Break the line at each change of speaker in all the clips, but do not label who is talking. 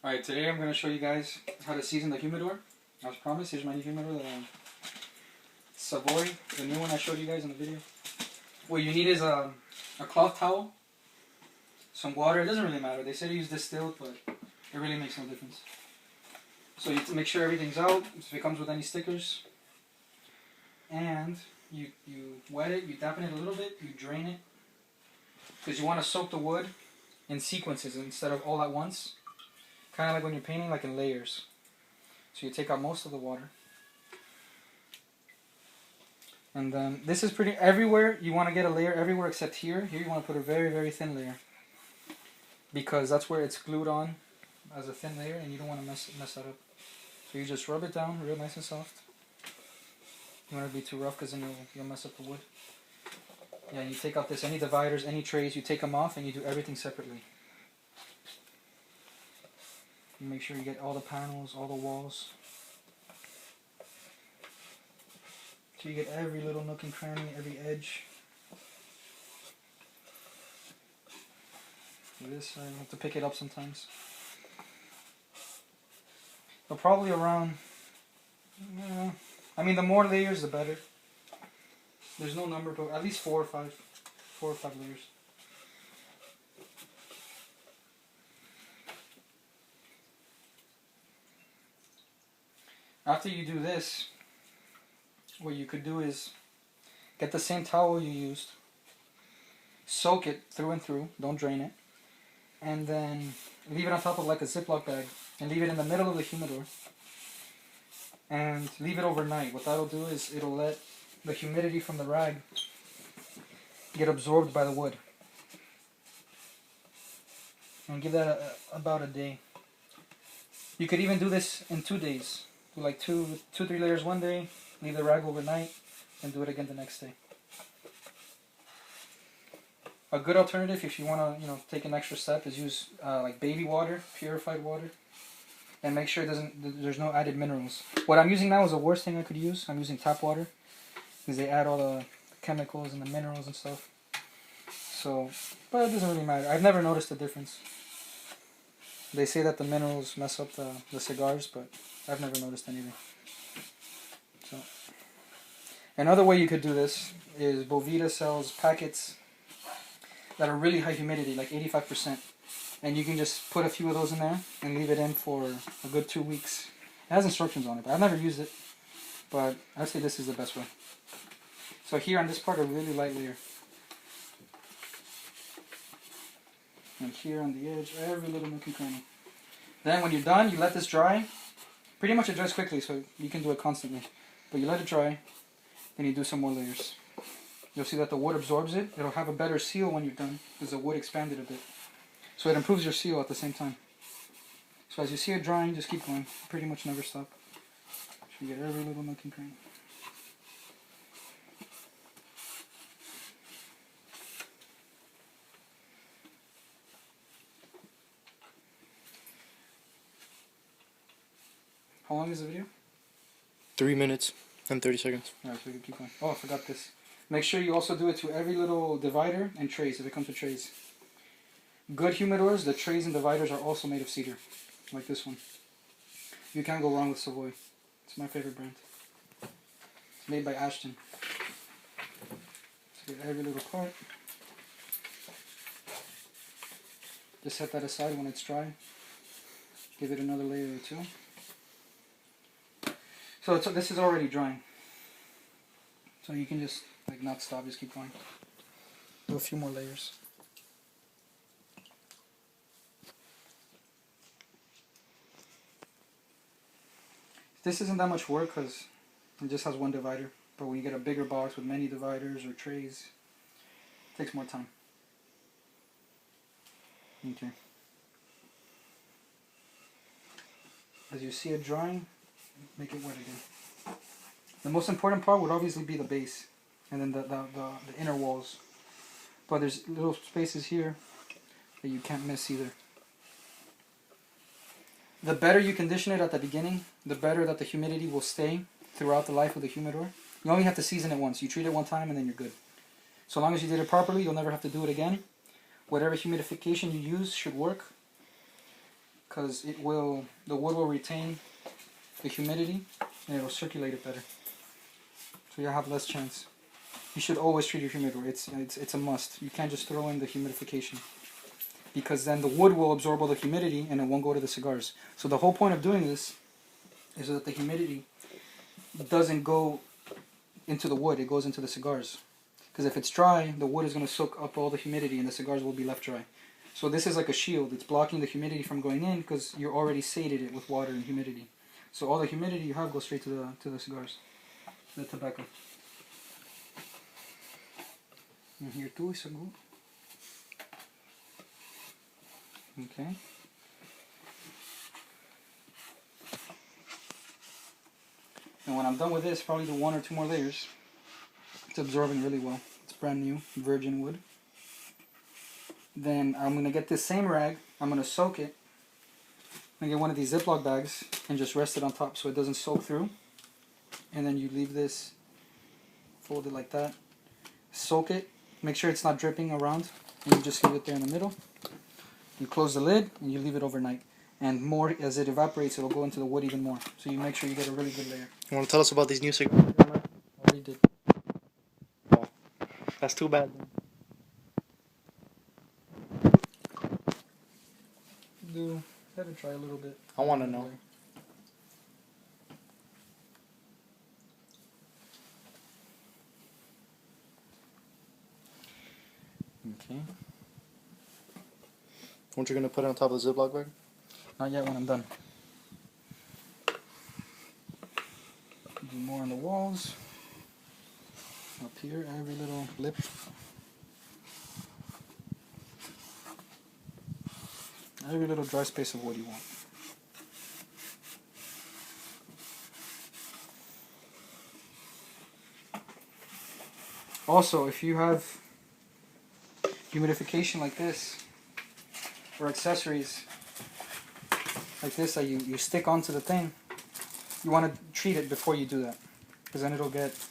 Alright, today I'm going to show you guys how to season the Humidor. As promised, here's my new Humidor, the Savoy, the new one I showed you guys in the video. What you need is a cloth towel, some water. It doesn't really matter. They say to use distilled, but it really makes no difference. So you make sure everything's out, if it comes with any stickers. And you wet it, you dampen it a little bit, you drain it. Because you want to soak the wood in sequences instead of all at once. Kind of like when you're painting, like in layers. So you take out most of the water. And then this is pretty, everywhere you want to get a layer everywhere except here. Here you want to put a very, very thin layer. Because that's where it's glued on as a thin layer and you don't want to mess that up. So you just rub it down real nice and soft. You don't want it to be too rough because then you'll mess up the wood. Yeah, you take out any dividers, any trays, you take them off and you do everything separately. You make sure you get all the panels, all the walls. So you get every little nook and cranny, every edge. This, I have to pick it up sometimes. But probably around, I mean the more layers the better. There's no number, but at least 4 or 5 layers. After you do this, what you could do is get the same towel you used, soak it through and through, don't drain it, and then leave it on top of like a Ziploc bag and leave it in the middle of the humidor and leave it overnight. What that'll do is it'll let the humidity from the rag get absorbed by the wood. And give that about a day. You could even do this in 2 days. Do like 3 layers one day, leave the rag overnight, and do it again the next day. A good alternative if you want to, take an extra step is use like baby water, purified water, and make sure there's no added minerals. What I'm using now is the worst thing I could use. I'm using tap water because they add all the chemicals and the minerals and stuff. So, but it doesn't really matter. I've never noticed a difference. They say that the minerals mess up the cigars, but I've never noticed anything. So, another way you could do this is Boveda sells packets that are really high humidity, like 85%. And you can just put a few of those in there and leave it in for a good 2 weeks. It has instructions on it, but I've never used it. But I'd say this is the best way. So here on this part, a really light layer. And here on the edge, every little nook and cranny. Then when you're done, you let this dry. Pretty much it dries quickly, so you can do it constantly. But you let it dry, then you do some more layers. You'll see that the wood absorbs it. It'll have a better seal when you're done, because the wood expanded a bit. So it improves your seal at the same time. So as you see it drying, just keep going. Pretty much never stop. So you get every little nook and cranny. How long is the video?
3 minutes and 30 seconds.
Alright, so we can keep going. Oh, I forgot this. Make sure you also do it to every little divider and trays, if it comes with trays. Good humidors, the trays and dividers are also made of cedar, like this one. You can't go wrong with Savoy. It's my favorite brand. It's made by Ashton. So get every little part. Just set that aside when it's dry. Give it another layer or 2. So this is already drying. So you can just not stop, just keep going. Do a few more layers. This isn't that much work because it just has one divider. But when you get a bigger box with many dividers or trays, it takes more time. Okay. As you see it drying, make it wet again. The most important part would obviously be the base and then the inner walls. But there's little spaces here that you can't miss either. The better you condition it at the beginning, the better that the humidity will stay throughout the life of the humidor. You only have to season it once. You treat it one time and then you're good. So long as you did it properly, you'll never have to do it again. Whatever humidification you use should work. because the wood will retain the humidity and it'll circulate it better. So you'll have less chance. You should always treat your humidor. It's a must. You can't just throw in the humidification, because then the wood will absorb all the humidity and it won't go to the cigars. So the whole point of doing this is so that the humidity doesn't go into the wood, it goes into the cigars. Because if it's dry, the wood is going to soak up all the humidity and the cigars will be left dry. So this is like a shield. It's blocking the humidity from going in because you already sated it with water and humidity. So all the humidity you have goes straight to the cigars, the tobacco. And here too is a good. Okay. And when I'm done with this, probably do 1 or 2 more layers. It's absorbing really well. It's brand new, virgin wood. Then I'm going to get this same rag, I'm going to soak it. I'm going to get one of these Ziploc bags and just rest it on top so it doesn't soak through. And then you leave this folded like that. Soak it, make sure it's not dripping around, and you just leave it there in the middle. You close the lid and you leave it overnight. And more, as it evaporates, it'll go into the wood even more. So you make sure you get a really good layer.
You want to tell us about these new cigars?
Already did.
Oh, that's too bad.
Do let it dry a little bit.
I want to know.
Okay.
What you're gonna put it on top of the Ziploc bag?
Not yet when I'm done. Do more on the walls. Up here, every little lip. Every little dry space of wood you want. Also, if you have humidification like this, or accessories like this that you stick onto the thing, you want to treat it before you do that, because then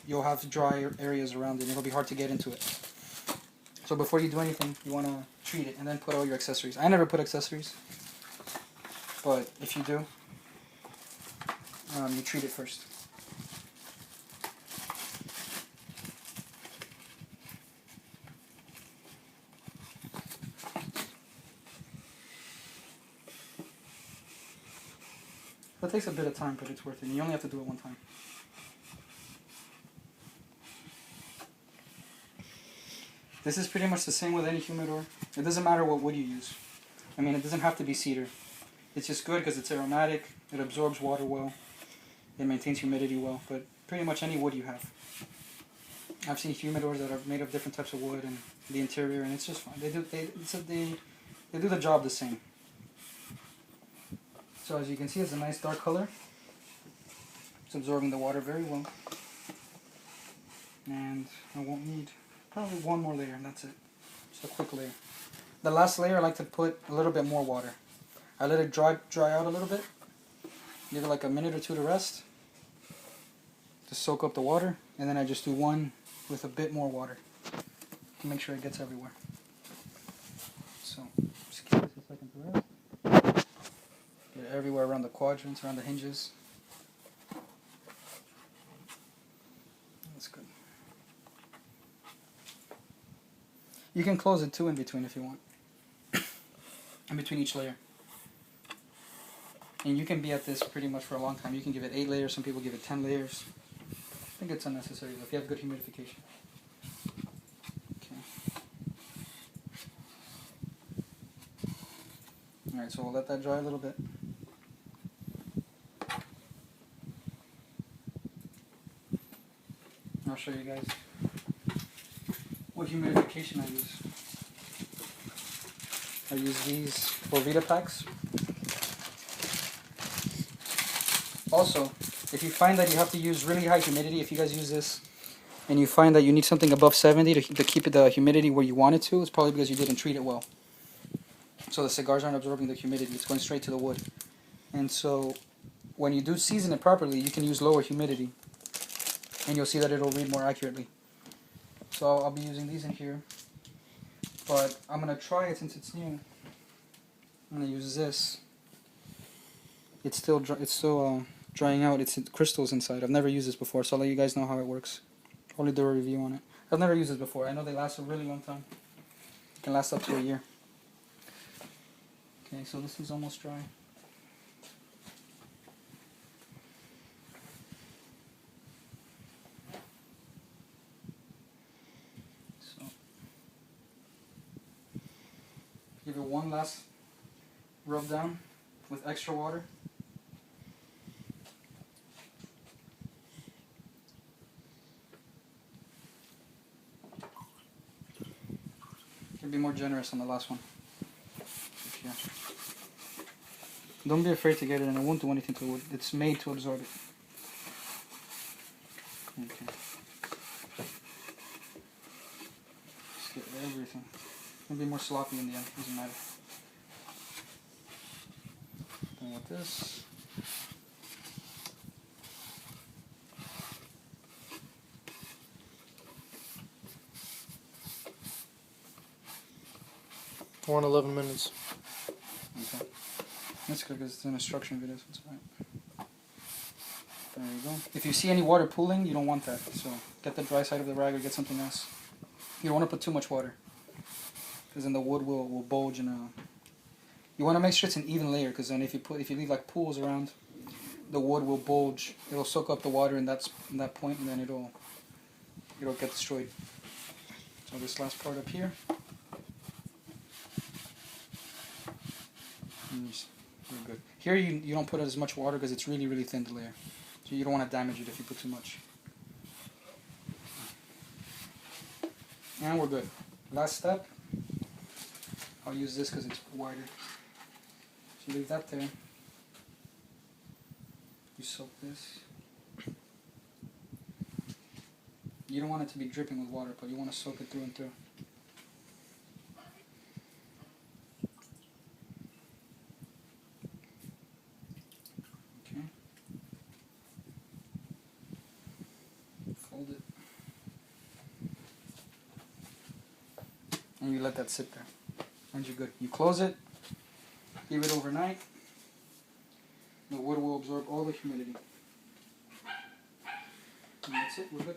you'll have dry areas around it and it'll be hard to get into it. So before you do anything, you want to treat it and then put all your accessories. I never put accessories, but if you do, you treat it first. That takes a bit of time, but it's worth it. And you only have to do it one time. This is pretty much the same with any humidor. It doesn't matter what wood you use. I mean, it doesn't have to be cedar. It's just good because it's aromatic, it absorbs water well, it maintains humidity well, but pretty much any wood you have. I've seen humidors that are made of different types of wood and the interior, and it's just fine. They do the job the same. So as you can see, it's a nice dark color. It's absorbing the water very well. And I won't need probably 1 more layer, and that's it. Just a quick layer. The last layer I like to put a little bit more water. I let it dry out a little bit. Give it like a minute or 2 to rest. To soak up the water. And then I just do one with a bit more water. To make sure it gets everywhere. So, just give this a second to rest. Get it everywhere around the quadrants, around the hinges. That's good. You can close it too in between if you want. In between each layer. And you can be at this pretty much for a long time. You can give it 8 layers, some people give it 10 layers. I think it's unnecessary though, if you have good humidification. Okay. Alright, so we'll let that dry a little bit. I'll show you guys what humidification I use. I use these Volvita packs. Also, if you find that you have to use really high humidity, if you guys use this and you find that you need something above 70 to keep the humidity where you want it to, it's probably because you didn't treat it well. So the cigars aren't absorbing the humidity, it's going straight to the wood. And so when you do season it properly, you can use lower humidity and you'll see that it'll read more accurately. So I'll be using these in here, but I'm going to try it since it's new. I'm going to use this it's still drying out. It's crystals inside. I've never used this before, so I'll let you guys know how it works. Only do a review on it. I've never used this before. I know they last a really long time. It can last up to a year. Okay, so this is almost dry. So, give it one last rub down with extra water. Be more generous on the last one. Yeah. Don't be afraid to get it, and it won't do anything to it. It's made to absorb it. Okay. Just get everything. It'll be more sloppy in the end. Doesn't matter. Then with this.
We're on 11 minutes.
Okay. That's good because it's an instruction video, so it's alright. There you go. If you see any water pooling, you don't want that. So get the dry side of the rag or get something else. You don't want to put too much water, because then the wood will bulge and you want to make sure it's an even layer, because then if you leave like pools around, the wood will bulge. It'll soak up the water in that point, and then it'll get destroyed. So this last part up here. You're good. Here you don't put as much water because it's really thin the layer. So you don't want to damage it if you put too much. And we're good. Last step. I'll use this because it's wider. So you leave that there. You soak this. You don't want it to be dripping with water, but you want to soak it through and through. Fold it. And you let that sit there. And you're good. You close it, leave it overnight. The wood will absorb all the humidity. And that's it, we're good.